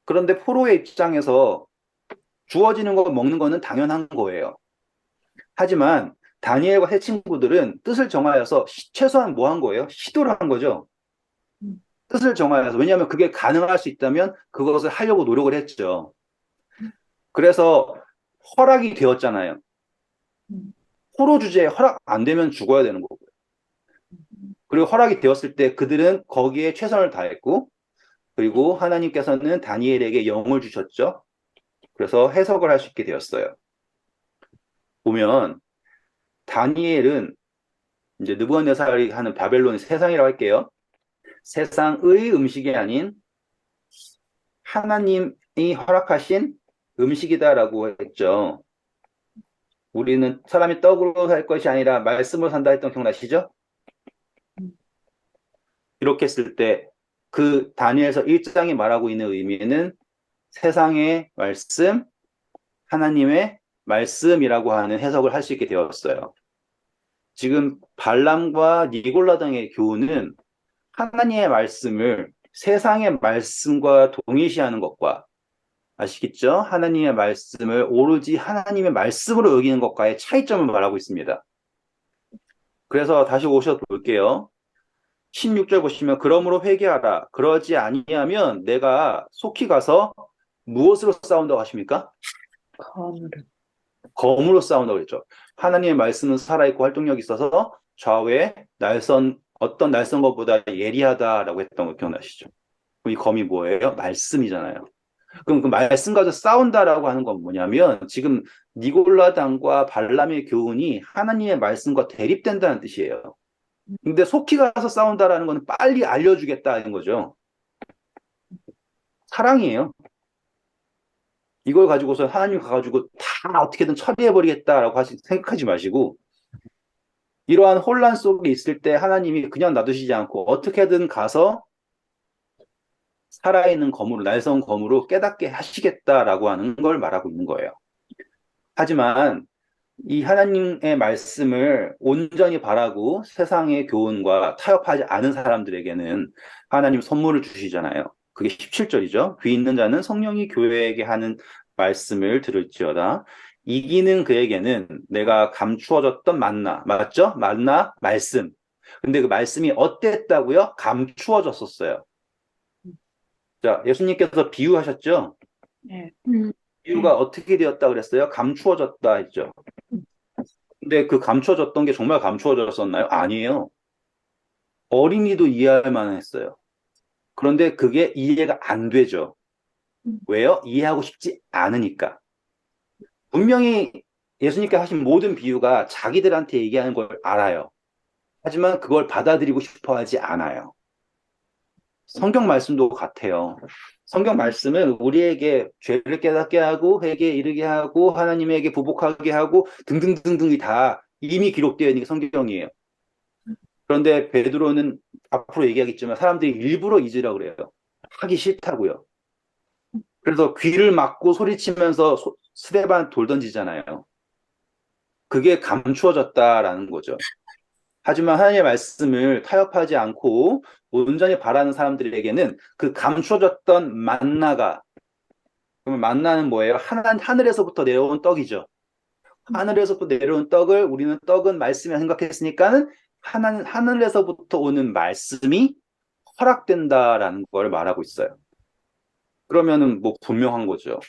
그런데 포로의 입장에서 주어지는 거 먹는 거는 당연한 거예요. 하지만 다니엘과 세 친구들은 뜻을 정하여서 최소한 뭐 한 거예요? 시도를 한 거죠. 뜻을 정하여서. 왜냐하면 그게 가능할 수 있다면 그것을 하려고 노력을 했죠. 그래서 허락이 되었잖아요. 포로 주제에 허락 안 되면 죽어야 되는 거고요. 그리고 허락이 되었을 때 그들은 거기에 최선을 다했고 그리고 하나님께서는 다니엘에게 영을 주셨죠. 그래서 해석을 할 수 있게 되었어요. 보면 다니엘은 이제 느부갓네살이 하는 바벨론의 세상이라고 할게요. 세상의 음식이 아닌 하나님이 허락하신 음식이다라고 했죠. 우리는 사람이 떡으로 살 것이 아니라 말씀으로 산다 했던 기억나시죠? 이렇게 했을 때 그 다니엘서 1장이 말하고 있는 의미는 세상의 말씀, 하나님의 말씀이라고 하는 해석을 할 수 있게 되었어요. 지금 발람과 니골라 등의 교훈은 하나님의 말씀을 세상의 말씀과 동일시하는 것과 아시겠죠? 하나님의 말씀을 오로지 하나님의 말씀으로 여기는 것과의 차이점을 말하고 있습니다. 그래서 다시 오셔서 볼게요. 16절 보시면 그러므로 회개하라. 그러지 아니하면 내가 속히 가서 무엇으로 싸운다고 하십니까? 검으로. 검으로 싸운다고 그랬죠. 하나님의 말씀은 살아있고 활동력이 있어서 좌우에 어떤 날선 것보다 예리하다라고 했던 거 기억나시죠? 그럼 이 검이 뭐예요? 말씀이잖아요. 그럼 그 말씀 가지고 싸운다라고 하는 건 뭐냐면 지금 니골라당과 발람의 교훈이 하나님의 말씀과 대립된다는 뜻이에요. 근데 속히 가서 싸운다라는 건 빨리 알려주겠다는 거죠. 사랑이에요. 이걸 가지고서 하나님 가가지고 다 어떻게든 처리해버리겠다라고 생각하지 마시고, 이러한 혼란 속에 있을 때 하나님이 그냥 놔두시지 않고 어떻게든 가서 살아있는 검으로, 날선 검으로 깨닫게 하시겠다라고 하는 걸 말하고 있는 거예요. 하지만 이 하나님의 말씀을 온전히 바라고 세상의 교훈과 타협하지 않은 사람들에게는 하나님 선물을 주시잖아요. 그게 17절이죠. 귀 있는 자는 성령이 교회에게 하는 말씀을 들을지어다. 이기는 그에게는 내가 감추어졌던 만나, 맞죠? 만나, 말씀. 근데 그 말씀이 어땠다고요? 감추어졌었어요. 자, 예수님께서 비유하셨죠? 네. 비유가 어떻게 되었다 그랬어요? 감추어졌다 했죠. 근데 그 감춰졌던 게 정말 감추어졌었나요? 아니에요. 어린이도 이해할 만했어요. 그런데 그게 이해가 안 되죠. 왜요? 이해하고 싶지 않으니까. 분명히 예수님께서 하신 모든 비유가 자기들한테 얘기하는 걸 알아요. 하지만 그걸 받아들이고 싶어 하지 않아요. 성경 말씀도 같아요. 성경 말씀은 우리에게 죄를 깨닫게 하고 회개에 이르게 하고 하나님에게 부복하게 하고 등등등등이 다 이미 기록되어 있는 게 성경이에요. 그런데 베드로는 앞으로 얘기하겠지만 사람들이 일부러 잊으려고 그래요. 하기 싫다고요. 그래서 귀를 막고 소리치면서 스데반 돌 던지잖아요. 그게 감추어졌다라는 거죠. 하지만 하나님의 말씀을 타협하지 않고 온전히 바라는 사람들에게는 그 감추어졌던 만나가, 그러면 만나는 뭐예요? 하늘에서부터 내려온 떡이죠. 하늘에서부터 내려온 떡을 우리는 떡은 말씀이라 생각했으니까는 하늘에서부터 오는 말씀이 허락된다라는 걸 말하고 있어요. 그러면은 뭐 분명한 거죠.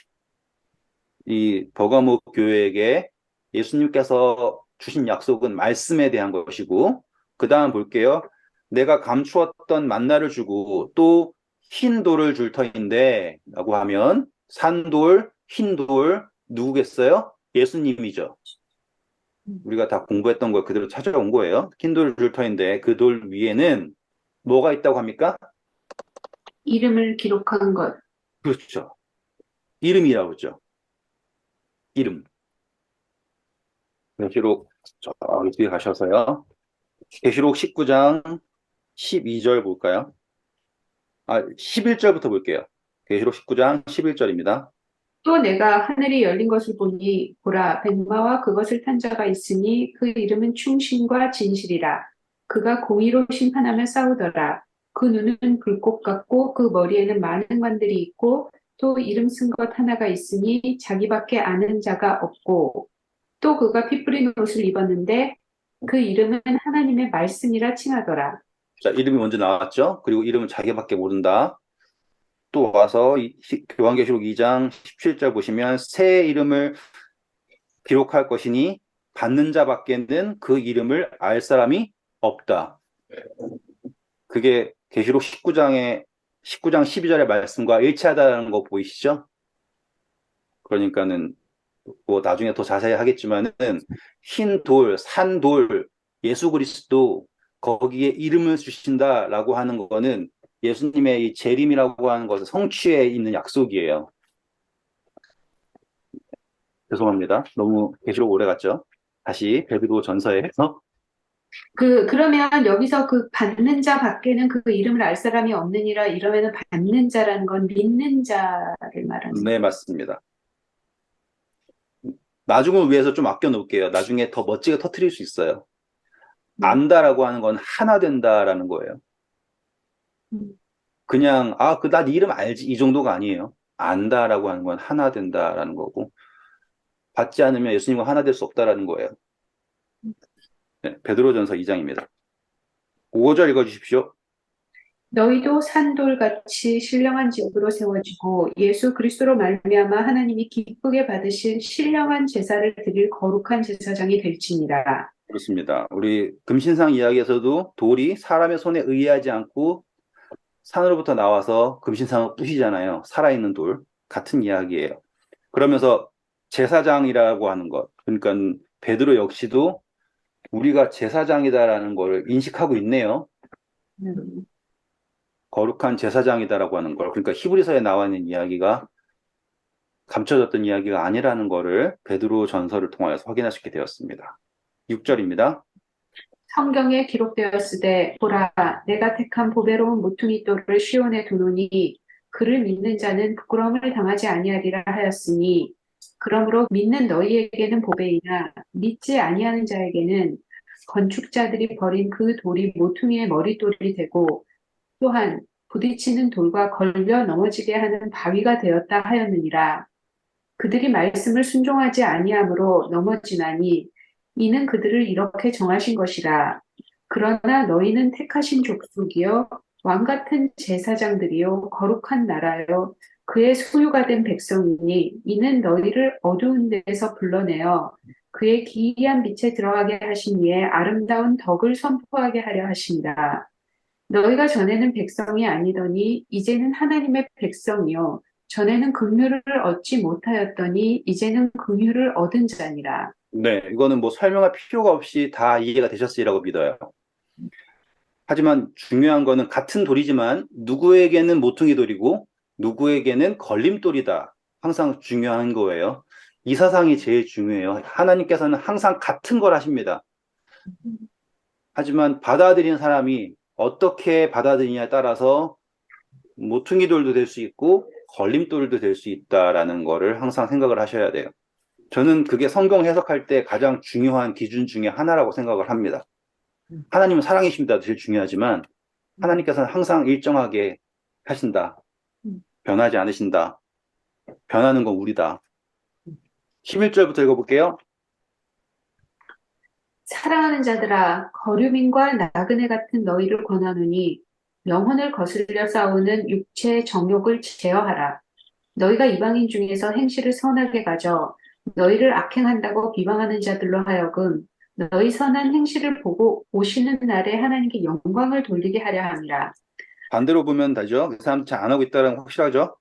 이 버가모 교회에게 예수님께서 주신 약속은 말씀에 대한 것이고, 그 다음 볼게요. 내가 감추었던 만나를 주고 또 흰 돌을 줄 터인데 라고 하면 산돌, 흰 돌, 누구겠어요? 예수님이죠. 우리가 다 공부했던 걸 그대로 찾아온 거예요. 흰 돌을 줄 터인데 그 돌 위에는 뭐가 있다고 합니까? 이름을 기록한 것. 그렇죠. 이름이라고 그러죠. 이름. 계시록 저기 뒤에 가셔서요. 계시록 19장 12절 볼까요? 11절부터 볼게요. 계시록 19장 11절입니다. 또 내가 하늘이 열린 것을 보니 보라 백마와 그것을 탄 자가 있으니 그 이름은 충신과 진실이라. 그가 공의로 심판하며 싸우더라. 그 눈은 불꽃 같고 그 머리에는 많은 관들이 있고 또 이름 쓴 것 하나가 있으니 자기밖에 아는 자가 없고 또 그가 피 뿌린 옷을 입었는데 그 이름은 하나님의 말씀이라 칭하더라. 자, 이름이 먼저 나왔죠? 그리고 이름은 자기밖에 모른다. 또 와서 요한계시록 2장 17절 보시면 새 이름을 기록할 것이니 받는 자밖에는 그 이름을 알 사람이 없다. 그게 계시록 19장 12절의 말씀과 일치하다는 거 보이시죠? 그러니까는 뭐 나중에 더 자세히 하겠지만은 흰 돌, 산 돌, 예수 그리스도 거기에 이름을 주신다라고 하는 거는 예수님의 이 재림이라고 하는 것은 성취에 있는 약속이에요. 죄송합니다. 너무 계시록 오래 갔죠? 다시 베드로 전서에 해서 그러면 여기서 그 받는 자 밖에는 그 이름을 알 사람이 없느니라 이러면은 받는 자라는 건 믿는 자를 말하는. 네, 맞습니다. 나중을 위해서 좀 아껴 놓을게요. 나중에 더 멋지게 터뜨릴 수 있어요. 안다라고 하는 건 하나 된다라는 거예요. 그냥 나 네 이름 알지 이 정도가 아니에요. 안다라고 하는 건 하나 된다라는 거고 받지 않으면 예수님과 하나 될 수 없다라는 거예요. 네, 베드로전서 2장입니다. 5절 읽어주십시오. 너희도 산돌같이 신령한 집으로 세워지고 예수 그리스도로 말미암아 하나님이 기쁘게 받으실 신령한 제사를 드릴 거룩한 제사장이 될지니라. 그렇습니다. 우리 금신상 이야기에서도 돌이 사람의 손에 의지하지 않고 산으로부터 나와서 금신상을 부시잖아요. 살아있는 돌. 같은 이야기예요. 그러면서 제사장이라고 하는 것. 그러니까 베드로 역시도 우리가 제사장이다라는 걸 인식하고 있네요. 거룩한 제사장이다라고 하는 걸. 그러니까 히브리서에 나와 있는 이야기가 감춰졌던 이야기가 아니라는 것을 베드로 전서를 통하여서 확인하시게 되었습니다. 6절입니다. 성경에 기록되었으되 보라 내가 택한 보배로운 모퉁이 돌을 시온에 두노니 그를 믿는 자는 부끄러움을 당하지 아니하리라 하였으니 그러므로 믿는 너희에게는 보배이나 믿지 아니하는 자에게는 건축자들이 버린 그 돌이 모퉁이의 머릿돌이 되고 또한 부딪히는 돌과 걸려 넘어지게 하는 바위가 되었다 하였느니라. 그들이 말씀을 순종하지 아니함으로 넘어지나니 이는 그들을 이렇게 정하신 것이라. 그러나 너희는 택하신 족속이요 왕 같은 제사장들이요 거룩한 나라요 그의 소유가 된 백성이니 이는 너희를 어두운 데서 불러내어 그의 기이한 빛에 들어가게 하신 이의 아름다운 덕을 선포하게 하려 하신다. 너희가 전에는 백성이 아니더니 이제는 하나님의 백성이요 전에는 긍휼을 얻지 못하였더니 이제는 긍휼을 얻은 자니라. 네, 이거는 뭐 설명할 필요가 없이 다 이해가 되셨으리라고 믿어요. 하지만 중요한 거는 같은 돌이지만 누구에게는 모퉁이 돌이고 누구에게는 걸림돌이다. 항상 중요한 거예요. 이 사상이 제일 중요해요. 하나님께서는 항상 같은 걸 하십니다. 하지만 받아들이는 사람이 어떻게 받아들이냐에 따라서 모퉁이 돌도 될 수 있고 걸림돌도 될 수 있다라는 거를 항상 생각을 하셔야 돼요. 저는 그게 성경 해석할 때 가장 중요한 기준 중에 하나라고 생각을 합니다. 하나님은 사랑이십니다. 제일 중요하지만 하나님께서는 항상 일정하게 하신다. 변하지 않으신다. 변하는 건 우리다. 11절부터 읽어볼게요. 사랑하는 자들아 거류민과 나그네 같은 너희를 권하노니 영혼을 거슬려 싸우는 육체의 정욕을 제어하라. 너희가 이방인 중에서 행실을 선하게 가져 너희를 악행한다고 비방하는 자들로 하여금 너희 선한 행실을 보고 오시는 날에 하나님께 영광을 돌리게 하려 함이라. 반대로 보면 되죠. 그 사람 잘 안 하고 있다는 건 확실하죠.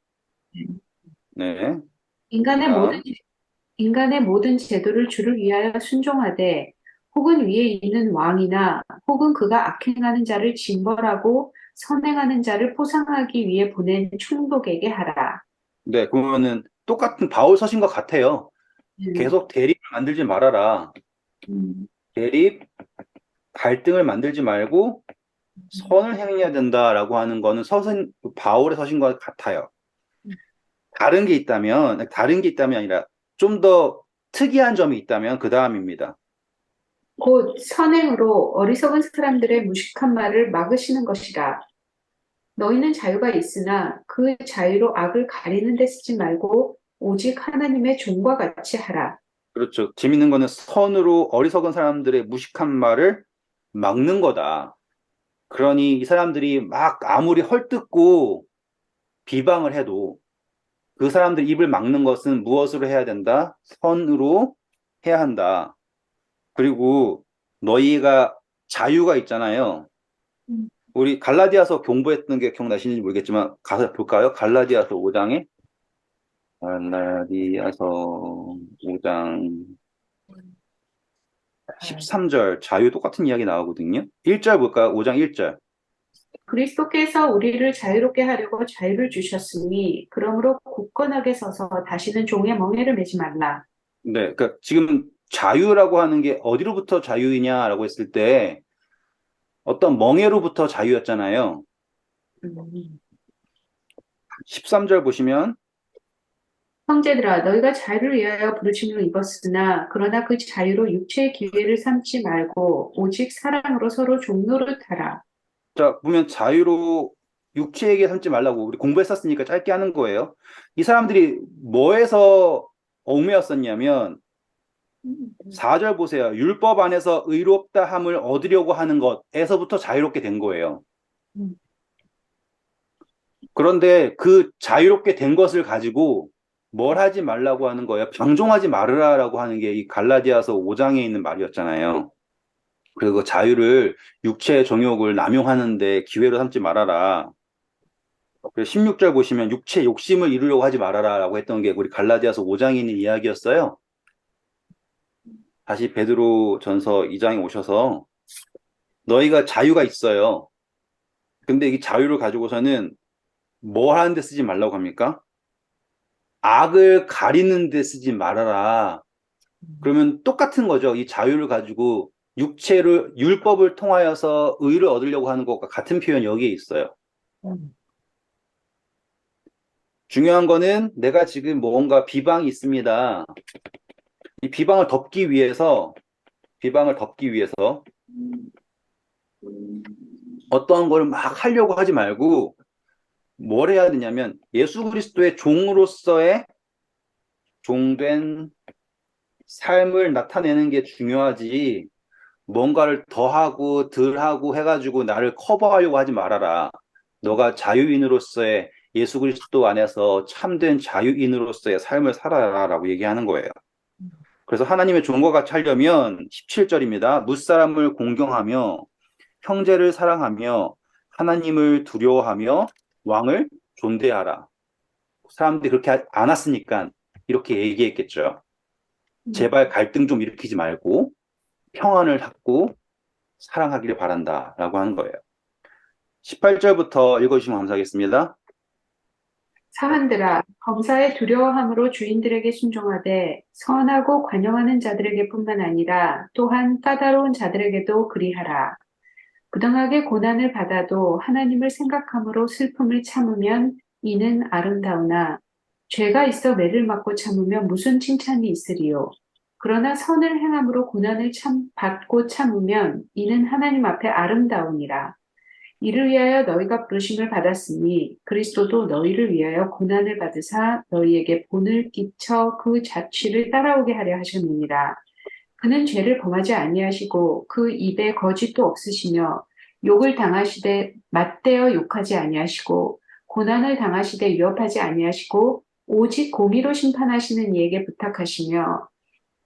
네. 그 인간의 모든 다음. 인간의 모든 제도를 주를 위하여 순종하되 혹은 위에 있는 왕이나 혹은 그가 악행하는 자를 징벌하고 선행하는 자를 포상하기 위해 보낸 충복에게 하라. 네. 그러면은 똑같은 바울 서신과 같아요. 음, 계속 대립을 만들지 말아라. 음, 대립, 갈등을 만들지 말고 선을 행해야 된다라고 하는 거는 바울의 서신과 같아요. 다른 게 있다면 아니라 좀 더 특이한 점이 있다면 그 다음입니다. 곧 선행으로 어리석은 사람들의 무식한 말을 막으시는 것이라. 너희는 자유가 있으나 그 자유로 악을 가리는 데 쓰지 말고 오직 하나님의 종과 같이 하라. 그렇죠. 재밌는 거는 선으로 어리석은 사람들의 무식한 말을 막는 거다. 그러니 이 사람들이 막 아무리 헐뜯고 비방을 해도 그 사람들 입을 막는 것은 무엇으로 해야 된다? 선으로 해야 한다. 그리고 너희가 자유가 있잖아요. 우리 갈라디아서 공부했던 게 기억나시는지 모르겠지만 가서 볼까요? 갈라디아서 5장에 갈라디아서 5장 13절 자유 똑같은 이야기 나오거든요. 1절 볼까요? 5장 1절. 그리스도께서 우리를 자유롭게 하려고 자유를 주셨으니 그러므로 굳건하게 서서 다시는 종의 멍에를 매지 말라. 네, 그러니까 지금 자유라고 하는 게 어디로부터 자유이냐라고 했을 때 어떤 멍에로부터 자유였잖아요. 음. 13절 보시면 형제들아 너희가 자유를 위하여 부르심을 입었으나 그러나 그 자유로 육체의 기회를 삼지 말고 오직 사랑으로 서로 종노릇하라. 자, 보면 자유로 육체에게 삼지 말라고 우리 공부했었으니까 짧게 하는 거예요. 이 사람들이 뭐에서 얽매였었냐면 4절 보세요. 율법 안에서 의롭다 함을 얻으려고 하는 것에서부터 자유롭게 된 거예요. 음. 그런데 그 자유롭게 된 것을 가지고 뭘 하지 말라고 하는 거예요. 방종하지 말으라라고 하는 게 이 갈라디아서 5장에 있는 말이었잖아요. 그리고 그 자유를 육체의 정욕을 남용하는데 기회로 삼지 말아라. 그리고 16절 보시면 육체 욕심을 이루려고 하지 말아라라고 했던 게 우리 갈라디아서 5장에 있는 이야기였어요. 다시 베드로 전서 2장에 오셔서 너희가 자유가 있어요. 근데 이 자유를 가지고서는 뭐 하는데 쓰지 말라고 합니까? 악을 가리는 데 쓰지 말아라. 그러면 똑같은 거죠. 이 자유를 가지고 육체를, 율법을 통하여서 의를 얻으려고 하는 것과 같은 표현이 여기에 있어요. 음, 중요한 거는 내가 지금 뭔가 비방이 있습니다. 이 비방을 덮기 위해서 어떠한 걸 막 하려고 하지 말고 뭘 해야 되냐면 예수 그리스도의 종으로서의 종된 삶을 나타내는 게 중요하지 뭔가를 더하고 덜하고 해가지고 나를 커버하려고 하지 말아라. 너가 자유인으로서의 예수 그리스도 안에서 참된 자유인으로서의 삶을 살아라라고 얘기하는 거예요. 그래서 하나님의 종과 같이 하려면 17절입니다. 무사람을 공경하며 형제를 사랑하며 하나님을 두려워하며 왕을 존대하라. 사람들이 그렇게 안 왔으니까 이렇게 얘기했겠죠. 제발 갈등 좀 일으키지 말고 평안을 찾고 사랑하기를 바란다라고 하는 거예요. 18절부터 읽어주시면 감사하겠습니다. 사환들아, 범사의 두려워함으로 주인들에게 순종하되 선하고 관용하는 자들에게뿐만 아니라 또한 까다로운 자들에게도 그리하라. 부당하게 고난을 받아도 하나님을 생각함으로 슬픔을 참으면 이는 아름다우나 죄가 있어 매를 맞고 참으면 무슨 칭찬이 있으리요. 그러나 선을 행함으로 고난을 받고 참으면 이는 하나님 앞에 아름다우니라. 이를 위하여 너희가 부르심을 받았으니 그리스도도 너희를 위하여 고난을 받으사 너희에게 본을 끼쳐 그 자취를 따라오게 하려 하셨느니라. 그는 죄를 범하지 아니하시고 그 입에 거짓도 없으시며 욕을 당하시되 맞대어 욕하지 아니하시고 고난을 당하시되 위협하지 아니하시고 오직 공의로 심판하시는 이에게 부탁하시며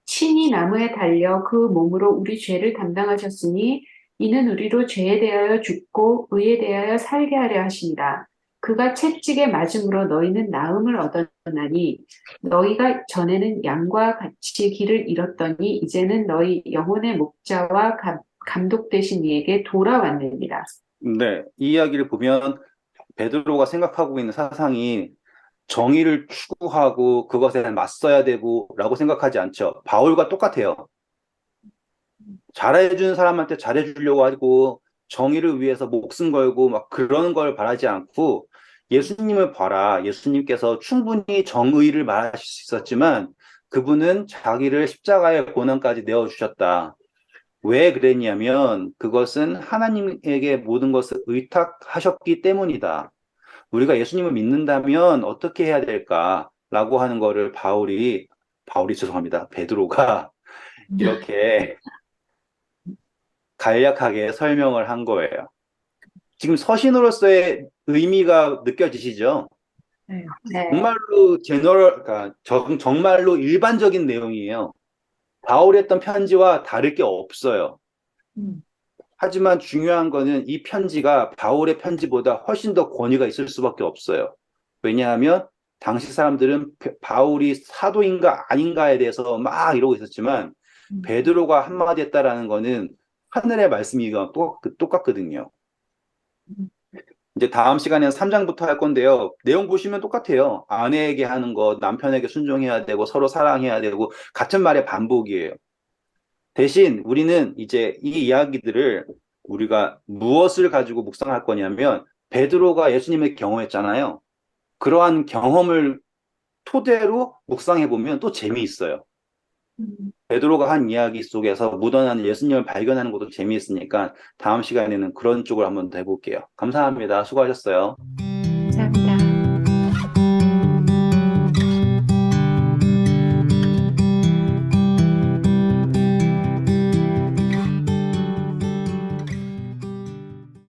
친히 나무에 달려 그 몸으로 우리 죄를 담당하셨으니 이는 우리로 죄에 대하여 죽고 의에 대하여 살게 하려 하시니라. 그가 채찍에 맞음으로 너희는 나음을 얻었나니 너희가 전에는 양과 같이 길을 잃었더니 이제는 너희 영혼의 목자와 감독 되신 이에게 돌아왔느니라. 네, 이 이야기를 보면 베드로가 생각하고 있는 사상이 정의를 추구하고 그것에 맞서야 되고 라고 생각하지 않죠. 바울과 똑같아요. 잘해주는 사람한테 잘해주려고 하고 정의를 위해서 목숨 걸고 막 그런 걸 바라지 않고 예수님을 봐라. 예수님께서 충분히 정의를 말하실 수 있었지만 그분은 자기를 십자가의 고난까지 내어주셨다. 왜 그랬냐면 그것은 하나님에게 모든 것을 의탁하셨기 때문이다. 우리가 예수님을 믿는다면 어떻게 해야 될까라고 하는 거를 바울이 죄송합니다. 베드로가 이렇게 간략하게 설명을 한 거예요. 지금 서신으로서의 의미가 느껴지시죠? 네. 정말로 그러니까 정말로 일반적인 내용이에요. 바울이 했던 편지와 다를 게 없어요. 음, 하지만 중요한 거는 이 편지가 바울의 편지보다 훨씬 더 권위가 있을 수밖에 없어요. 왜냐하면 당시 사람들은 바울이 사도인가 아닌가에 대해서 막 이러고 있었지만 베드로가 한마디 했다라는 거는 하늘의 말씀이가 똑같거든요. 이제 다음 시간에는 3장부터 할 건데요. 내용 보시면 똑같아요. 아내에게 하는 것, 남편에게 순종해야 되고 서로 사랑해야 되고 같은 말의 반복이에요. 대신 우리는 이제 이 이야기들을 우리가 무엇을 가지고 묵상할 거냐면 베드로가 예수님을 경험했잖아요. 그러한 경험을 토대로 묵상해 보면 또 재미있어요. 음, 베드로가 한 이야기 속에서 묻어나는 예수님을 발견하는 것도 재미있으니까 다음 시간에는 그런 쪽을 한번 더 해볼게요. 감사합니다. 수고하셨어요. 감사합니다.